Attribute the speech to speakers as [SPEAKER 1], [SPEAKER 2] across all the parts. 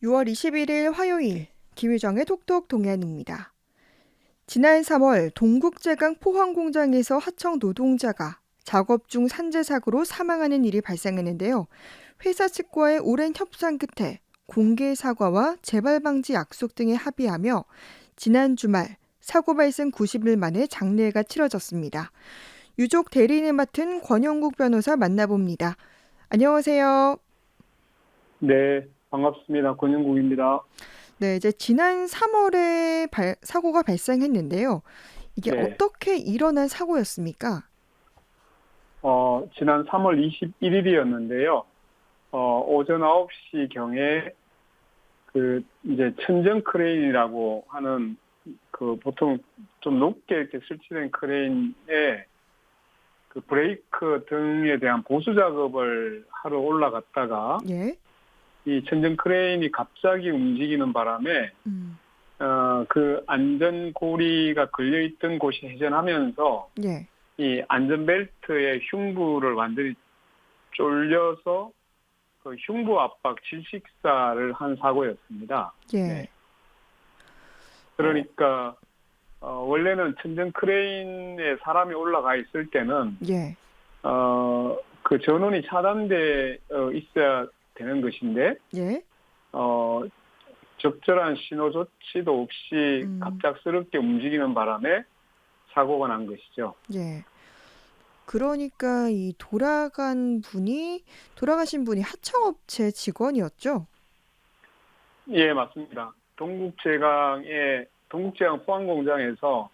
[SPEAKER 1] 6월 21일 화요일 김유정의 톡톡 동안입니다. 지난 3월 동국제강 포항공장에서 하청 노동자가 작업 중 산재 사고로 사망하는 일이 발생했는데요. 회사 측과의 오랜 협상 끝에 공개 사과와 재발 방지 약속 등에 합의하며 지난 주말 사고 발생 90일 만에 장례가 치러졌습니다. 유족 대리인을 맡은 권영국 변호사 만나봅니다. 안녕하세요.
[SPEAKER 2] 네, 반갑습니다. 권영국입니다.
[SPEAKER 1] 네, 이제 지난 3월에 사고가 발생했는데요. 이게
[SPEAKER 2] 네,
[SPEAKER 1] 어떻게 일어난 사고였습니까?
[SPEAKER 2] 지난 3월 21일이었는데요. 오전 9시경에 이제 천정 크레인이라고 하는 보통 좀 높게 이렇게 설치된 크레인에 브레이크 등에 대한 보수 작업을 하러 올라갔다가
[SPEAKER 1] 예.
[SPEAKER 2] 이 천정 크레인이 갑자기 움직이는 바람에
[SPEAKER 1] 음.
[SPEAKER 2] 그 안전고리가 걸려있던 곳이 회전하면서
[SPEAKER 1] 예.
[SPEAKER 2] 이 안전벨트의 흉부를 완전히 쫄려서 그 흉부 압박 질식사를 한 사고였습니다. 네.
[SPEAKER 1] 예. 어,
[SPEAKER 2] 그러니까 원래는 천정 크레인에 사람이 올라가 있을 때는
[SPEAKER 1] 예.
[SPEAKER 2] 그 전원이 차단돼 있어야 되는 것인데
[SPEAKER 1] 예.
[SPEAKER 2] 어, 적절한 신호 조치도 없이
[SPEAKER 1] 음.
[SPEAKER 2] 갑작스럽게 움직이는 바람에 사고가 난 것이죠.
[SPEAKER 1] 예. 그러니까 이 돌아가신 분이 하청업체 직원이었죠?
[SPEAKER 2] 예, 맞습니다. 동국제강 포항공장에서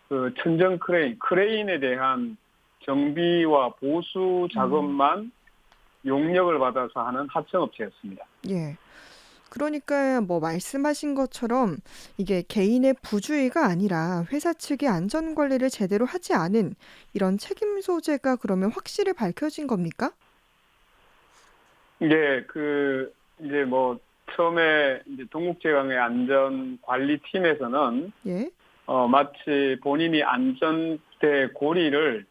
[SPEAKER 2] 그 천정 크레인에 대한 정비와 보수
[SPEAKER 1] 음.
[SPEAKER 2] 작업만 용역을 받아서 하는 하청업체였습니다.
[SPEAKER 1] 예. 그러니까 뭐 말씀하신 것처럼 이게 개인의 부주의가 아니라 회사 측이 안전 관리를 제대로 하지 않은 이런 책임 소재가 그러면 확실히 밝혀진 겁니까?
[SPEAKER 2] 이게 이제 뭐 처음에 이제 동국제강의 안전관리팀에서는
[SPEAKER 1] 예.
[SPEAKER 2] 마치 본인이 안전대 고리를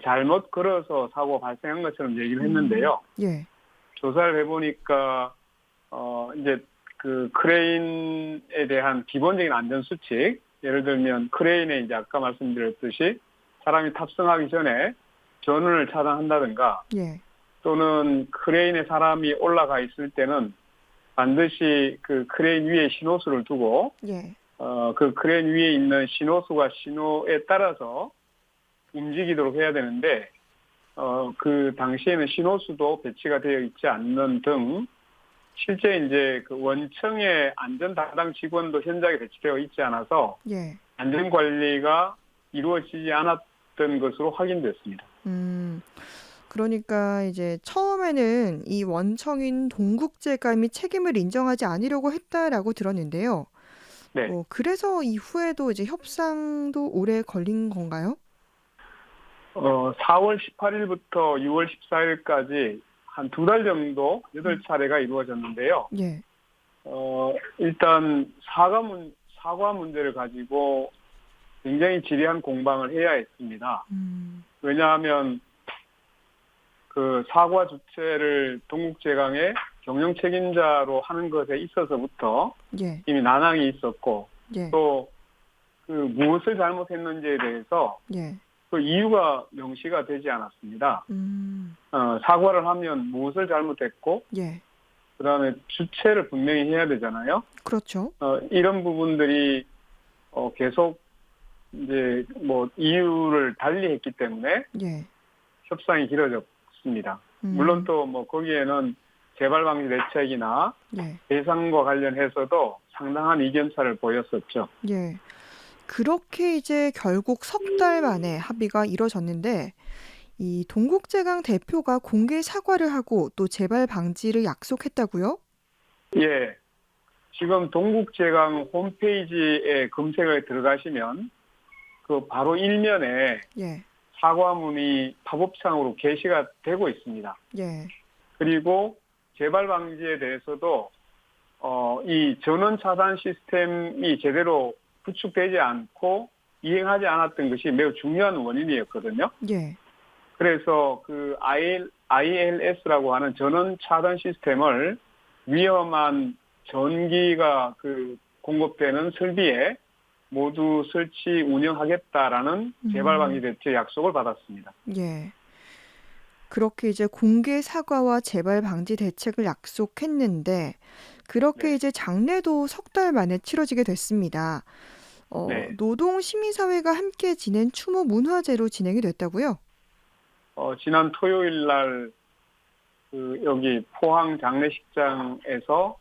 [SPEAKER 2] 잘못 걸어서 사고 발생한 것처럼 얘기를 했는데요.
[SPEAKER 1] 예.
[SPEAKER 2] 조사를 해보니까 이제 그 크레인에 대한 기본적인 안전 수칙, 예를 들면 크레인에 이제 아까 말씀드렸듯이 사람이 탑승하기 전에 전원을 차단한다든가
[SPEAKER 1] 예.
[SPEAKER 2] 또는 크레인에 사람이 올라가 있을 때는 반드시 그 크레인 위에 신호수를 두고
[SPEAKER 1] 예.
[SPEAKER 2] 그 크레인 위에 있는 신호수가 신호에 따라서 움직이도록 해야 되는데 그 당시에는 신호수도 배치가 되어 있지 않는 등 실제 이제 그 원청의 안전 담당 직원도 현장에 배치되어 있지 않아서
[SPEAKER 1] 예.
[SPEAKER 2] 안전 관리가 이루어지지 않았던 것으로 확인됐습니다.
[SPEAKER 1] 음. 그러니까 이제 처음에는 이 원청인 동국제감이 책임을 인정하지 않으려고 했다라고 들었는데요.
[SPEAKER 2] 네.
[SPEAKER 1] 그래서 이후에도 이제 협상도 오래 걸린 건가요?
[SPEAKER 2] 4월 18일부터 6월 14일까지 한 두 달 정도 8차례가 이루어졌는데요.
[SPEAKER 1] 예.
[SPEAKER 2] 일단 사과 문제를 가지고 굉장히 지리한 공방을 해야 했습니다. 왜냐하면 그 사과 주체를 동국제강의 경영 책임자로 하는 것에 있어서부터
[SPEAKER 1] 예.
[SPEAKER 2] 이미 난항이 있었고
[SPEAKER 1] 예.
[SPEAKER 2] 또 그 무엇을 잘못했는지에 대해서
[SPEAKER 1] 예.
[SPEAKER 2] 그 이유가 명시가 되지 않았습니다.
[SPEAKER 1] 음.
[SPEAKER 2] 사과를 하면 무엇을 잘못했고
[SPEAKER 1] 예.
[SPEAKER 2] 그다음에 주체를 분명히 해야 되잖아요.
[SPEAKER 1] 그렇죠.
[SPEAKER 2] 이런 부분들이 계속 이제 뭐 이유를 달리했기 때문에
[SPEAKER 1] 예.
[SPEAKER 2] 협상이 길어졌습니다. 물론
[SPEAKER 1] 음.
[SPEAKER 2] 또 뭐 거기에는 재발 방지 대책이나
[SPEAKER 1] 예.
[SPEAKER 2] 배상과 관련해서도 상당한 이견차를 보였었죠.
[SPEAKER 1] 예. 그렇게 이제 결국 석 달 만에 합의가 이뤄졌는데 이 동국제강 대표가 공개 사과를 하고 또 재발 방지를 약속했다고요?
[SPEAKER 2] 예, 지금 동국제강 홈페이지에 검색을 들어가시면 그 바로 일면에
[SPEAKER 1] 예.
[SPEAKER 2] 사과문이 팝업창으로 게시가 되고 있습니다.
[SPEAKER 1] 예.
[SPEAKER 2] 그리고 재발 방지에 대해서도 이 전원 차단 시스템이 제대로 구축되지 않고 이행하지 않았던 것이 매우 중요한 원인이었거든요.
[SPEAKER 1] 예.
[SPEAKER 2] 그래서 그 ILS라고 하는 전원 차단 시스템을 위험한 전기가 공급되는 설비에 모두 설치 운영하겠다라는 재발 방지 대책 약속을 받았습니다.
[SPEAKER 1] 예. 그렇게 이제 공개 사과와 재발 방지 대책을 약속했는데 그렇게
[SPEAKER 2] 네,
[SPEAKER 1] 이제 장례도 석 달 만에 치러지게 됐습니다.
[SPEAKER 2] 네.
[SPEAKER 1] 노동 시민사회가 함께 지낸 추모 문화제로 진행이 됐다고요?
[SPEAKER 2] 지난 토요일 날 여기 포항 장례식장에서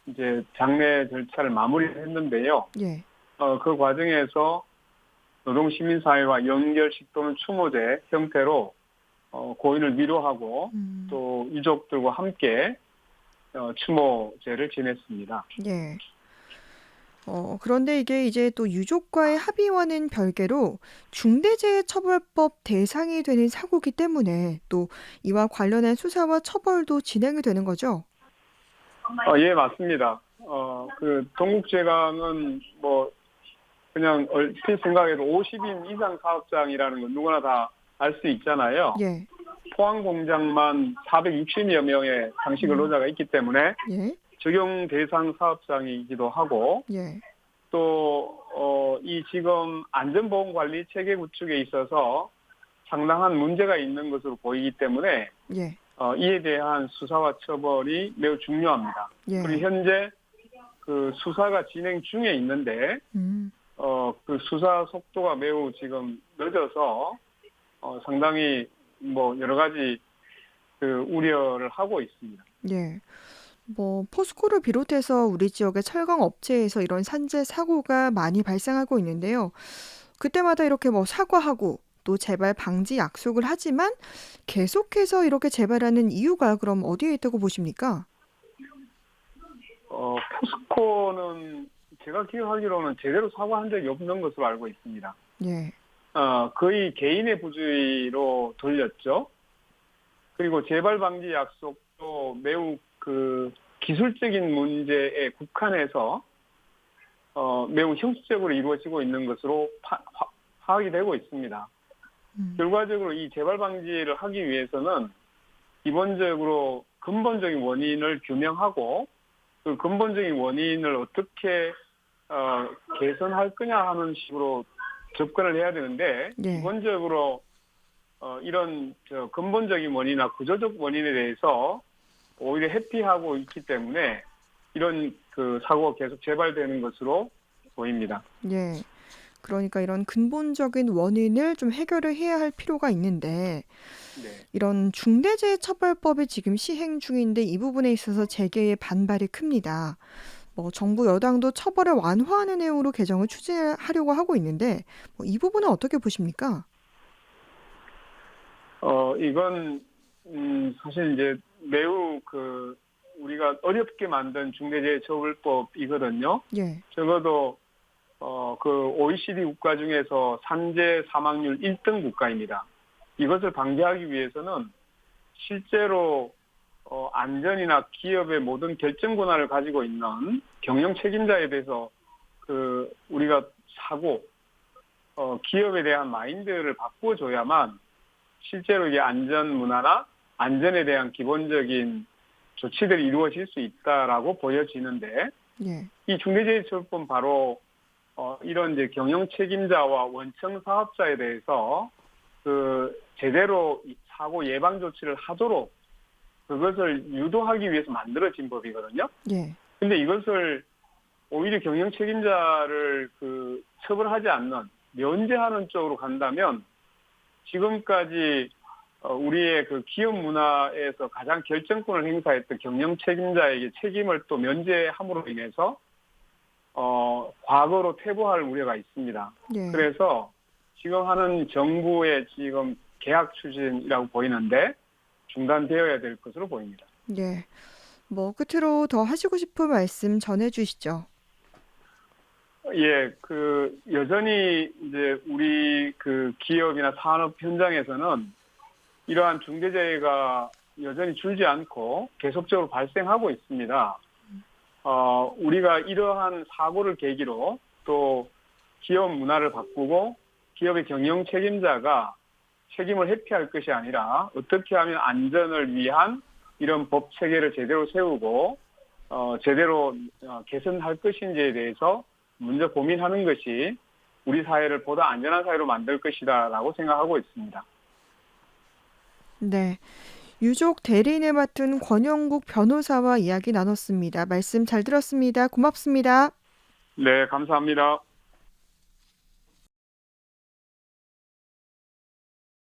[SPEAKER 2] 이제 장례 절차를 마무리했는데요.
[SPEAKER 1] 예.
[SPEAKER 2] 그 과정에서 노동시민사회와 연결식 또는 추모제 형태로 고인을 위로하고
[SPEAKER 1] 음,
[SPEAKER 2] 또 유족들과 함께 추모제를 지냈습니다.
[SPEAKER 1] 예. 그런데 이게 이제 또 유족과의 합의와는 별개로 중대재해처벌법 대상이 되는 사고기 때문에 또 이와 관련한 수사와 처벌도 진행이 되는 거죠?
[SPEAKER 2] 예, 맞습니다. 동국제강은 뭐 그냥 얼핏 생각해도 50인 이상 사업장이라는 건 누구나 다 알 수 있잖아요.
[SPEAKER 1] 예.
[SPEAKER 2] 포항 공장만 460여 명의 상시 근로자가 있기 때문에
[SPEAKER 1] 예.
[SPEAKER 2] 적용 대상 사업장이기도 하고
[SPEAKER 1] 예.
[SPEAKER 2] 또 이 지금 안전보건관리 체계 구축에 있어서 상당한 문제가 있는 것으로 보이기 때문에
[SPEAKER 1] 예.
[SPEAKER 2] 이에 대한 수사와 처벌이 매우 중요합니다.
[SPEAKER 1] 예.
[SPEAKER 2] 그리고 현재 수사가 진행 중에 있는데
[SPEAKER 1] 음.
[SPEAKER 2] 수사 속도가 매우 지금 늦어서 상당히 뭐 여러 가지 우려를 하고 있습니다.
[SPEAKER 1] 예. 포스코를 비롯해서 우리 지역의 철강 업체에서 이런 산재 사고가 많이 발생하고 있는데요. 그때마다 이렇게 사과하고 또 재발 방지 약속을 하지만 계속해서 이렇게 재발하는 이유가 그럼 어디에 있다고 보십니까?
[SPEAKER 2] 포스코는 제가 기억하기로는 제대로 사과한 적이 없는 것으로 알고 있습니다.
[SPEAKER 1] 예.
[SPEAKER 2] 거의 개인의 부주의로 돌렸죠. 그리고 재발 방지 약속도 매우 기술적인 문제에 국한해서 매우 형식적으로 이루어지고 있는 것으로 파악이 되고 있습니다. 결과적으로 이 재발 방지를 하기 위해서는 기본적으로 근본적인 원인을 규명하고 그 근본적인 원인을 어떻게 개선할 거냐 하는 식으로 접근을 해야 되는데
[SPEAKER 1] 예.
[SPEAKER 2] 기본적으로 이런 근본적인 원인이나 구조적 원인에 대해서 오히려 회피하고 있기 때문에 이런 사고가 계속 재발되는 것으로 보입니다.
[SPEAKER 1] 예. 그러니까 이런 근본적인 원인을 좀 해결을 해야 할 필요가 있는데
[SPEAKER 2] 네.
[SPEAKER 1] 이런 중대재해처벌법이 지금 시행 중인데 이 부분에 있어서 재계의 반발이 큽니다. 정부 여당도 처벌을 완화하는 내용으로 개정을 추진하려고 하고 있는데 이 부분은 어떻게 보십니까?
[SPEAKER 2] 이건 사실 이제 매우 우리가 어렵게 만든 중대재해처벌법이거든요.
[SPEAKER 1] 예.
[SPEAKER 2] 적어도 OECD 국가 중에서 산재 사망률 1등 국가입니다. 이것을 방지하기 위해서는 실제로 안전이나 기업의 모든 결정 권한을 가지고 있는 경영 책임자에 대해서 우리가 기업에 대한 마인드를 바꿔줘야만 실제로 이게 안전 문화나 안전에 대한 기본적인 조치들이 이루어질 수 있다라고 보여지는데
[SPEAKER 1] 예.
[SPEAKER 2] 이 중대재해처벌법 바로 이런 이제 경영 책임자와 원청 사업자에 대해서 제대로 사고 예방 조치를 하도록 그것을 유도하기 위해서 만들어진 법이거든요.
[SPEAKER 1] 예.
[SPEAKER 2] 근데 이것을 오히려 경영 책임자를 처벌하지 않는 면제하는 쪽으로 간다면 지금까지 우리의 기업 문화에서 가장 결정권을 행사했던 경영 책임자에게 책임을 또 면제함으로 인해서 과거로 퇴보할 우려가 있습니다.
[SPEAKER 1] 예.
[SPEAKER 2] 그래서 지금 하는 정부의 지금 개혁 추진이라고 보이는데 중단되어야 될 것으로 보입니다.
[SPEAKER 1] 예. 끝으로 더 하시고 싶은 말씀 전해 주시죠.
[SPEAKER 2] 예, 여전히 이제 우리 기업이나 산업 현장에서는 이러한 중대재해가 여전히 줄지 않고 계속적으로 발생하고 있습니다. 우리가 이러한 사고를 계기로 또 기업 문화를 바꾸고 기업의 경영 책임자가 책임을 회피할 것이 아니라 어떻게 하면 안전을 위한 이런 법 체계를 제대로 세우고 제대로 개선할 것인지에 대해서 먼저 고민하는 것이 우리 사회를 보다 안전한 사회로 만들 것이다라고 생각하고 있습니다.
[SPEAKER 1] 네. 유족 대리인을 맡은 권영국 변호사와 이야기 나눴습니다. 말씀 잘 들었습니다. 고맙습니다.
[SPEAKER 2] 네, 감사합니다.